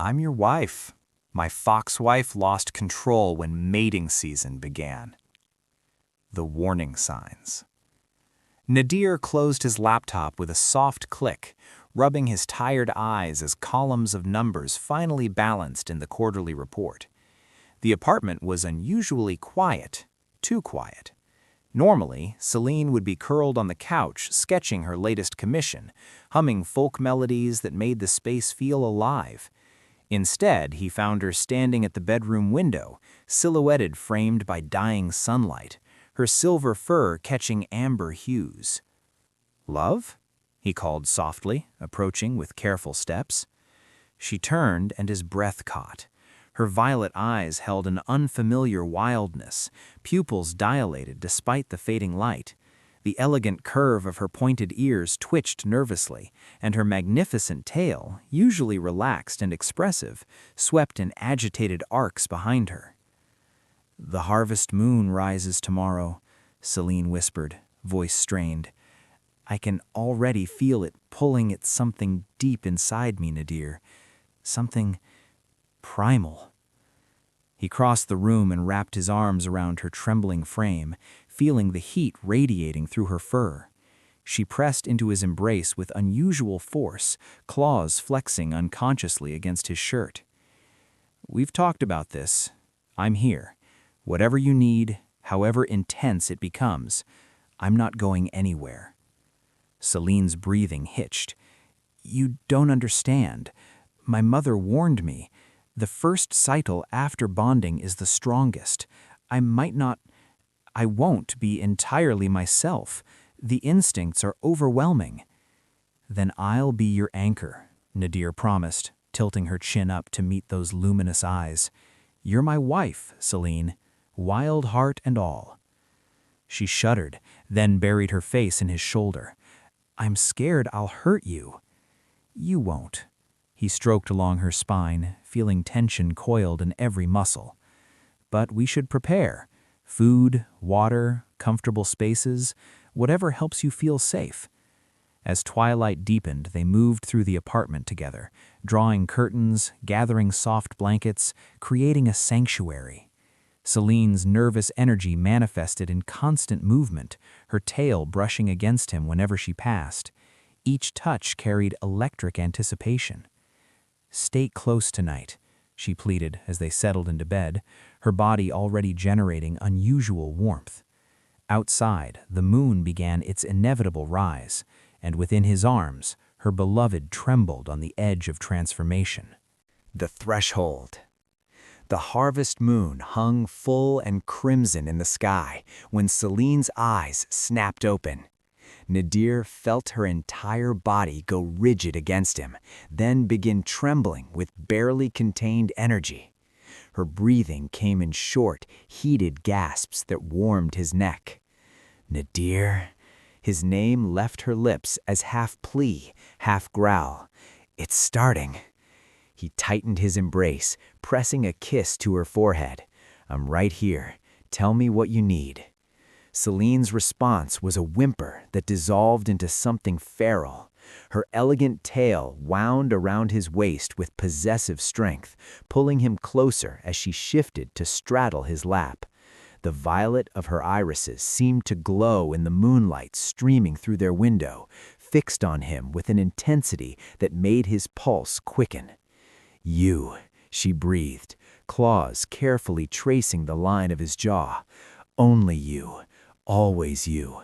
I'm your wife. My fox wife lost control when mating season began. The warning signs. Nadir closed his laptop with a soft click, rubbing his tired eyes as columns of numbers finally balanced in the quarterly report. The apartment was unusually quiet, too quiet. Normally, Celine would be curled on the couch sketching her latest commission, humming folk melodies that made the space feel alive. Instead, he found her standing at the bedroom window, silhouetted framed by dying sunlight, her silver fur catching amber hues. "Love?" he called softly, approaching with careful steps. She turned and his breath caught. Her violet eyes held an unfamiliar wildness, pupils dilated despite the fading light. The elegant curve of her pointed ears twitched nervously, and her magnificent tail, usually relaxed and expressive, swept in agitated arcs behind her. "The harvest moon rises tomorrow," Celine whispered, voice strained. "I can already feel it pulling at something deep inside me, Nadir. Something primal." He crossed the room and wrapped his arms around her trembling frame, feeling the heat radiating through her fur. She pressed into his embrace with unusual force, claws flexing unconsciously against his shirt. "We've talked about this. I'm here. Whatever you need, however intense it becomes, I'm not going anywhere." Celine's breathing hitched. "You don't understand. My mother warned me. The first cycle after bonding is the strongest. I won't be entirely myself. The instincts are overwhelming." "Then I'll be your anchor," Nadir promised, tilting her chin up to meet those luminous eyes. "You're my wife, Celine, wild heart and all." She shuddered, then buried her face in his shoulder. "I'm scared I'll hurt you." "You won't." He stroked along her spine, feeling tension coiled in every muscle. "But we should prepare. Food, water, comfortable spaces, whatever helps you feel safe." As twilight deepened, they moved through the apartment together, drawing curtains, gathering soft blankets, creating a sanctuary. Celine's nervous energy manifested in constant movement, her tail brushing against him whenever she passed. Each touch carried electric anticipation. "Stay close tonight," she pleaded as they settled into bed, her body already generating unusual warmth. Outside, the moon began its inevitable rise, and within his arms, her beloved trembled on the edge of transformation. The threshold. The harvest moon hung full and crimson in the sky when Celine's eyes snapped open. Nadir felt her entire body go rigid against him, then begin trembling with barely contained energy. Her breathing came in short, heated gasps that warmed his neck. "Nadir." His name left her lips as half plea, half growl. "It's starting." He tightened his embrace, pressing a kiss to her forehead. "I'm right here. Tell me what you need." Celine's response was a whimper that dissolved into something feral. Her elegant tail wound around his waist with possessive strength, pulling him closer as she shifted to straddle his lap. The violet of her irises seemed to glow in the moonlight streaming through their window, fixed on him with an intensity that made his pulse quicken. "You," she breathed, claws carefully tracing the line of his jaw. "Only you. Always you."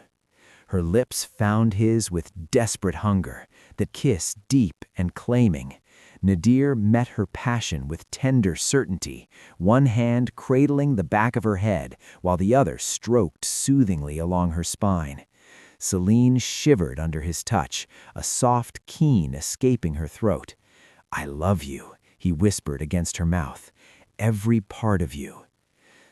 Her lips found his with desperate hunger, the kiss deep and claiming. Nadir met her passion with tender certainty, one hand cradling the back of her head while the other stroked soothingly along her spine. Celine shivered under his touch, a soft keen escaping her throat. "I love you," he whispered against her mouth. "Every part of you."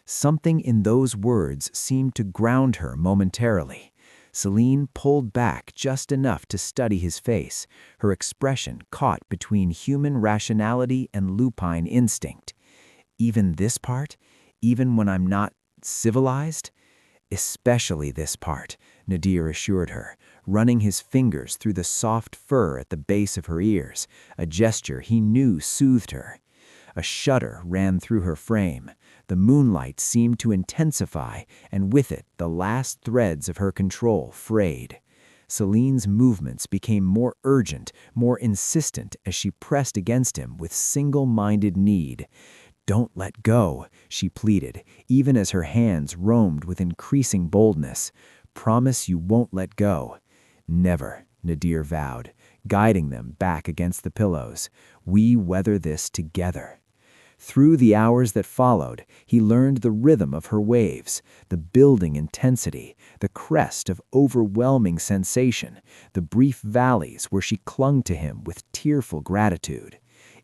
Something in those words seemed to ground her momentarily. Celine pulled back just enough to study his face, her expression caught between human rationality and lupine instinct. "Even this part? Even when I'm not civilized?" "Especially this part," Nadir assured her, running his fingers through the soft fur at the base of her ears, a gesture he knew soothed her. A shudder ran through her frame. The moonlight seemed to intensify, and with it the last threads of her control frayed. Celine's movements became more urgent, more insistent as she pressed against him with single-minded need. "Don't let go," she pleaded, even as her hands roamed with increasing boldness. "Promise you won't let go." "Never," Nadir vowed, guiding them back against the pillows. "We weather this together." Through the hours that followed, he learned the rhythm of her waves, the building intensity, the crest of overwhelming sensation, the brief valleys where she clung to him with tearful gratitude.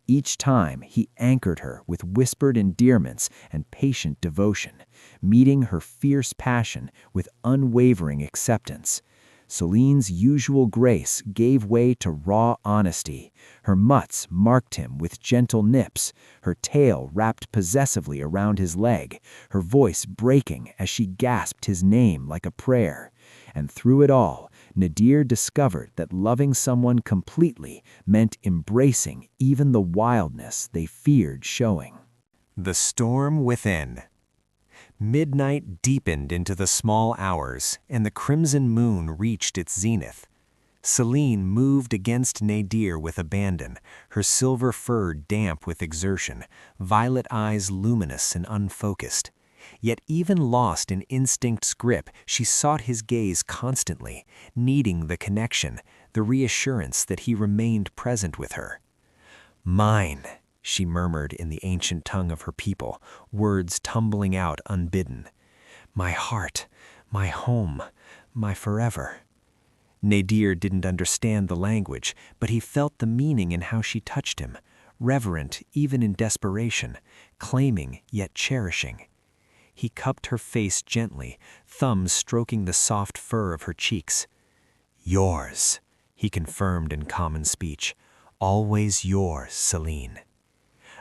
Each time he anchored her with whispered endearments and patient devotion, meeting her fierce passion with unwavering acceptance. Celine's usual grace gave way to raw honesty. Her mutts marked him with gentle nips, her tail wrapped possessively around his leg, her voice breaking as she gasped his name like a prayer. And through it all, Nadir discovered that loving someone completely meant embracing even the wildness they feared showing. The storm within. Midnight deepened into the small hours, and the crimson moon reached its zenith. Celine moved against Nadir with abandon, her silver fur damp with exertion, violet eyes luminous and unfocused. Yet even lost in instinct's grip, she sought his gaze constantly, needing the connection, the reassurance that he remained present with her. "Mine," she murmured in the ancient tongue of her people, words tumbling out unbidden. "My heart, my home, my forever." Nadir didn't understand the language, but he felt the meaning in how she touched him, reverent even in desperation, claiming yet cherishing. He cupped her face gently, thumbs stroking the soft fur of her cheeks. "Yours," he confirmed in common speech. "Always yours, Celine."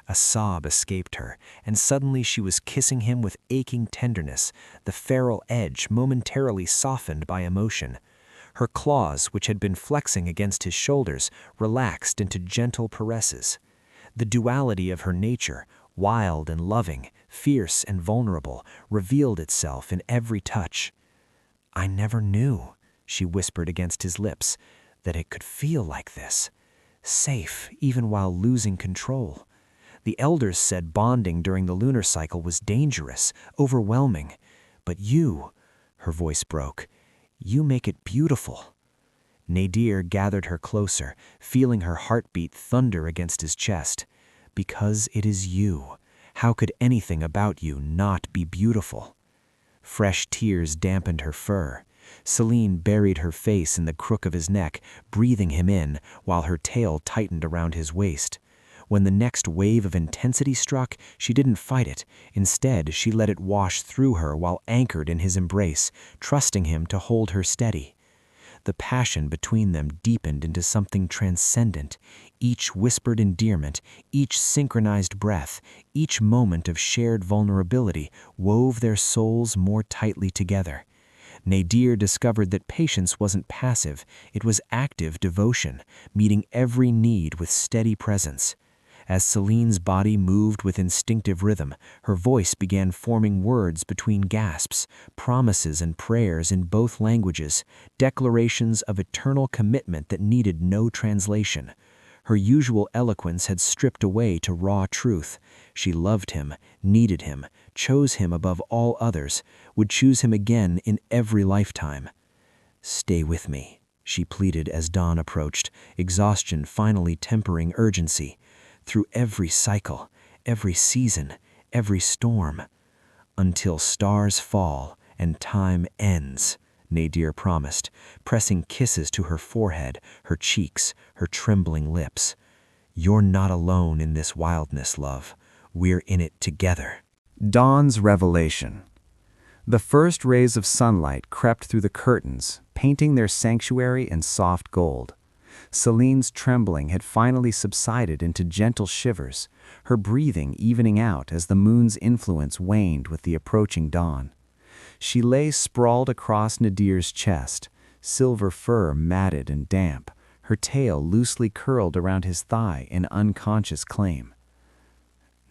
A sob escaped her, and suddenly she was kissing him with aching tenderness, the feral edge momentarily softened by emotion. Her claws, which had been flexing against his shoulders, relaxed into gentle caresses. The duality of her nature, wild and loving, fierce and vulnerable, revealed itself in every touch. "I never knew," she whispered against his lips, "that it could feel like this. Safe, even while losing control. The elders said bonding during the lunar cycle was dangerous, overwhelming. But you," her voice broke, "you make it beautiful." Nadir gathered her closer, feeling her heartbeat thunder against his chest. "Because it is you. How could anything about you not be beautiful?" Fresh tears dampened her fur. Celine buried her face in the crook of his neck, breathing him in, while her tail tightened around his waist. When the next wave of intensity struck, she didn't fight it. Instead, she let it wash through her while anchored in his embrace, trusting him to hold her steady. The passion between them deepened into something transcendent. Each whispered endearment, each synchronized breath, each moment of shared vulnerability wove their souls more tightly together. Nadir discovered that patience wasn't passive, it was active devotion, meeting every need with steady presence. As Celine's body moved with instinctive rhythm, her voice began forming words between gasps, promises and prayers in both languages, declarations of eternal commitment that needed no translation. Her usual eloquence had stripped away to raw truth. She loved him, needed him, chose him above all others, would choose him again in every lifetime. "Stay with me," she pleaded as dawn approached, exhaustion finally tempering urgency. "Through every cycle, every season, every storm. Until stars fall and time ends," Nadir promised, pressing kisses to her forehead, her cheeks, her trembling lips. "You're not alone in this wildness, love. We're in it together." Dawn's revelation. The first rays of sunlight crept through the curtains, painting their sanctuary in soft gold. Celine's trembling had finally subsided into gentle shivers, her breathing evening out as the moon's influence waned with the approaching dawn. She lay sprawled across Nadir's chest, silver fur matted and damp, her tail loosely curled around his thigh in unconscious claim.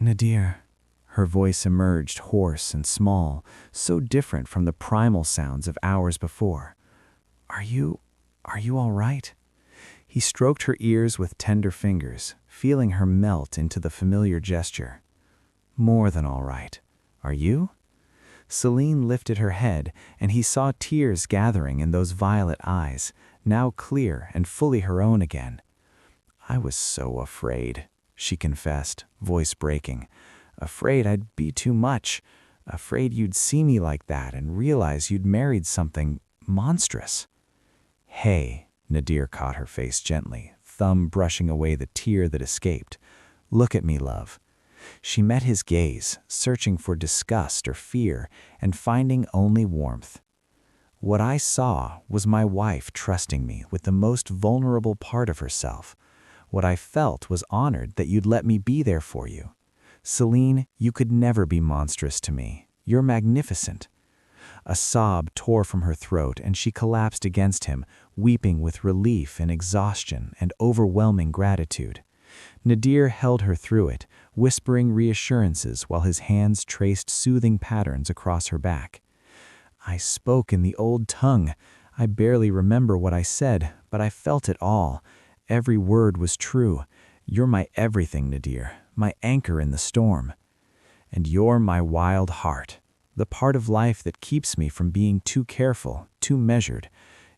"Nadir," her voice emerged hoarse and small, so different from the primal sounds of hours before. Are you all right?" He stroked her ears with tender fingers, feeling her melt into the familiar gesture. "More than all right. Are you?" Celine lifted her head, and he saw tears gathering in those violet eyes, now clear and fully her own again. "I was so afraid," she confessed, voice breaking. "Afraid I'd be too much. Afraid you'd see me like that and realize you'd married something monstrous." "Hey," Nadir caught her face gently, thumb brushing away the tear that escaped. "Look at me, love." She met his gaze, searching for disgust or fear, and finding only warmth. "What I saw was my wife trusting me with the most vulnerable part of herself. What I felt was honored that you'd let me be there for you. Celine, you could never be monstrous to me. You're magnificent." A sob tore from her throat, and she collapsed against him, weeping with relief and exhaustion and overwhelming gratitude. Nadir held her through it, whispering reassurances while his hands traced soothing patterns across her back. "I spoke in the old tongue. I barely remember what I said, but I felt it all. Every word was true. You're my everything, Nadir, my anchor in the storm. And you're my wild heart, the part of life that keeps me from being too careful, too measured.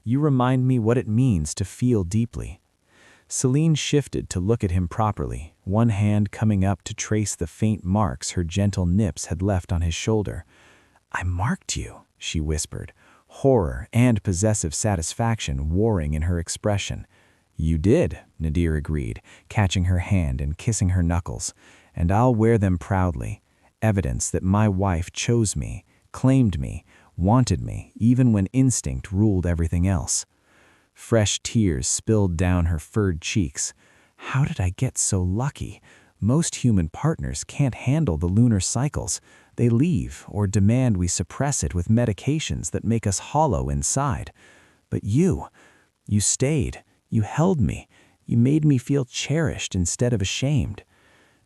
You remind me what it means to feel deeply." Celine shifted to look at him properly, one hand coming up to trace the faint marks her gentle nips had left on his shoulder. "I marked you," she whispered, horror and possessive satisfaction warring in her expression. "You did," Nadir agreed, catching her hand and kissing her knuckles. "And I'll wear them proudly. Evidence that my wife chose me, claimed me, wanted me, even when instinct ruled everything else." Fresh tears spilled down her furred cheeks. How did I get so lucky? Most human partners can't handle the lunar cycles. They leave or demand we suppress it with medications that make us hollow inside. But you stayed. You held me. You made me feel cherished instead of ashamed.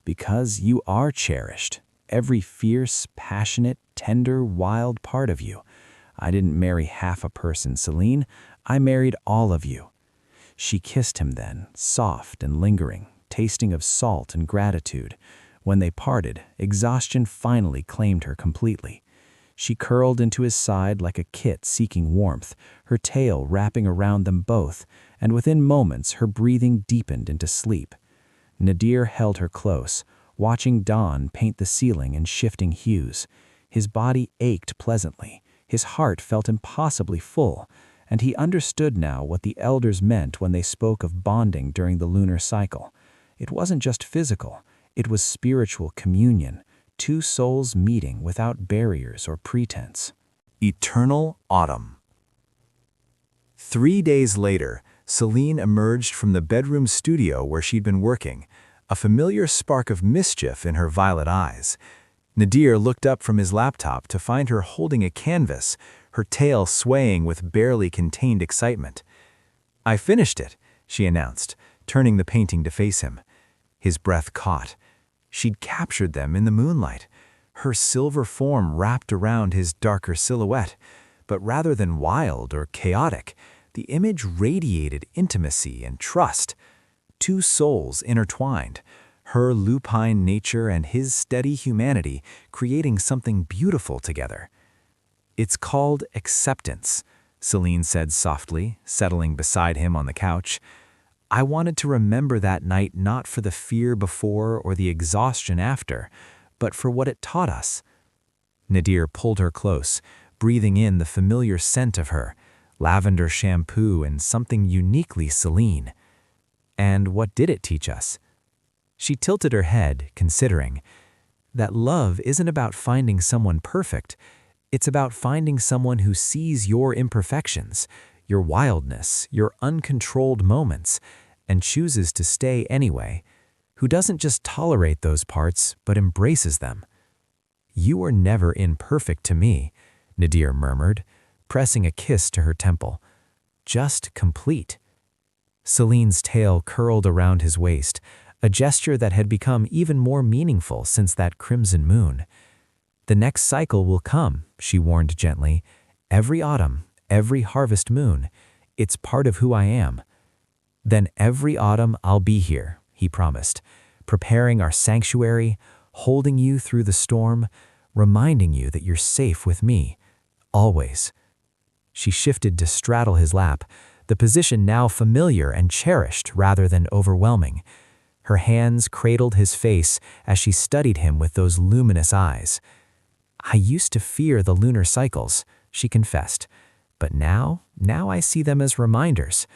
Because you are cherished. Every fierce, passionate, tender, wild part of you. I didn't marry half a person, Celine. I married all of you." She kissed him then, soft and lingering, tasting of salt and gratitude. When they parted, exhaustion finally claimed her completely. She curled into his side like a kit seeking warmth, her tail wrapping around them both, and within moments her breathing deepened into sleep. Nadir held her close, watching dawn paint the ceiling in shifting hues. His body ached pleasantly, his heart felt impossibly full, and he understood now what the elders meant when they spoke of bonding during the lunar cycle. It wasn't just physical, it was spiritual communion, two souls meeting without barriers or pretense. Eternal autumn. 3 days later, Celine emerged from the bedroom studio where she'd been working, a familiar spark of mischief in her violet eyes. Nadir looked up from his laptop to find her holding a canvas, her tail swaying with barely contained excitement. "I finished it," she announced, turning the painting to face him. His breath caught. She'd captured them in the moonlight, her silver form wrapped around his darker silhouette. But rather than wild or chaotic, the image radiated intimacy and trust. Two souls intertwined, her lupine nature and his steady humanity creating something beautiful together. "It's called acceptance," Celine said softly, settling beside him on the couch. "I wanted to remember that night not for the fear before or the exhaustion after, but for what it taught us." Nadir pulled her close, breathing in the familiar scent of her, lavender shampoo and something uniquely Celine. "And what did it teach us?" She tilted her head, considering. "That love isn't about finding someone perfect. It's about finding someone who sees your imperfections, your wildness, your uncontrolled moments, and chooses to stay anyway, who doesn't just tolerate those parts, but embraces them." "You were never imperfect to me," Nadir murmured, pressing a kiss to her temple. just complete. Celine's tail curled around his waist, a gesture that had become even more meaningful since that crimson moon. "The next cycle will come," she warned gently. "Every autumn, every harvest moon. It's part of who I am." "Then every autumn I'll be here," he promised, "preparing our sanctuary, holding you through the storm, reminding you that you're safe with me, always." She shifted to straddle his lap, the position now familiar and cherished rather than overwhelming. Her hands cradled his face as she studied him with those luminous eyes. "I used to fear the lunar cycles," she confessed, "but now I see them as reminders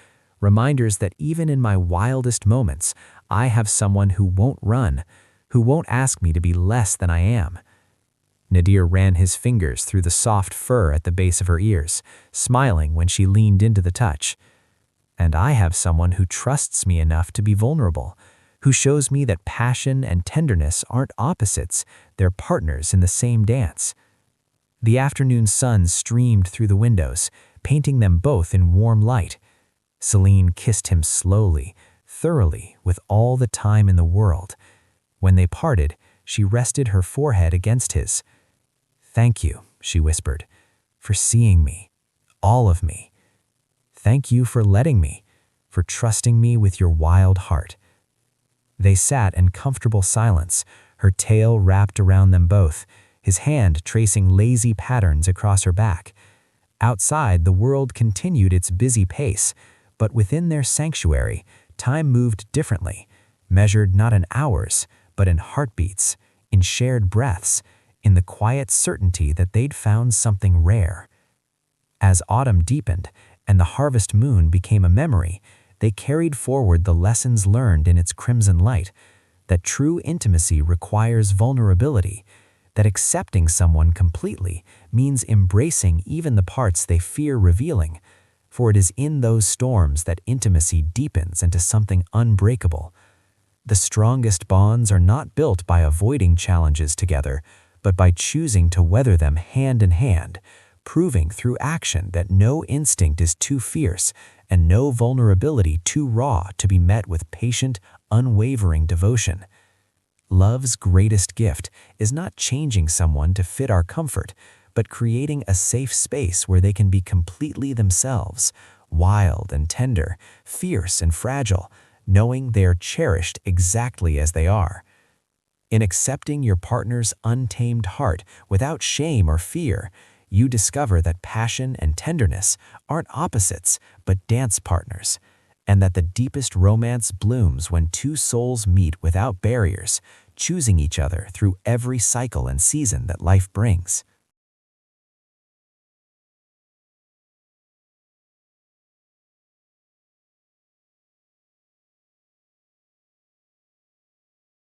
that even in my wildest moments, I have someone who won't run, who won't ask me to be less than I am." Nadir ran his fingers through the soft fur at the base of her ears, smiling when she leaned into the touch. "And I have someone who trusts me enough to be vulnerable, who shows me that passion and tenderness aren't opposites, they're partners in the same dance." The afternoon sun streamed through the windows, painting them both in warm light. Celine kissed him slowly, thoroughly, with all the time in the world. When they parted, she rested her forehead against his. "Thank you," she whispered, "for seeing me, all of me. Thank you for letting me, for trusting me with your wild heart." They sat in comfortable silence, her tail wrapped around them both, his hand tracing lazy patterns across her back. Outside, the world continued its busy pace, but within their sanctuary, time moved differently, measured not in hours, but in heartbeats, in shared breaths, in the quiet certainty that they'd found something rare. As autumn deepened and the harvest moon became a memory, they carried forward the lessons learned in its crimson light, that true intimacy requires vulnerability, that accepting someone completely means embracing even the parts they fear revealing, for it is in those storms that intimacy deepens into something unbreakable. The strongest bonds are not built by avoiding challenges together, but by choosing to weather them hand in hand, proving through action that no instinct is too fierce and no vulnerability too raw to be met with patient, unwavering devotion. Love's greatest gift is not changing someone to fit our comfort, but creating a safe space where they can be completely themselves, wild and tender, fierce and fragile, knowing they are cherished exactly as they are. In accepting your partner's untamed heart without shame or fear, you discover that passion and tenderness aren't opposites, but dance partners, and that the deepest romance blooms when two souls meet without barriers, choosing each other through every cycle and season that life brings.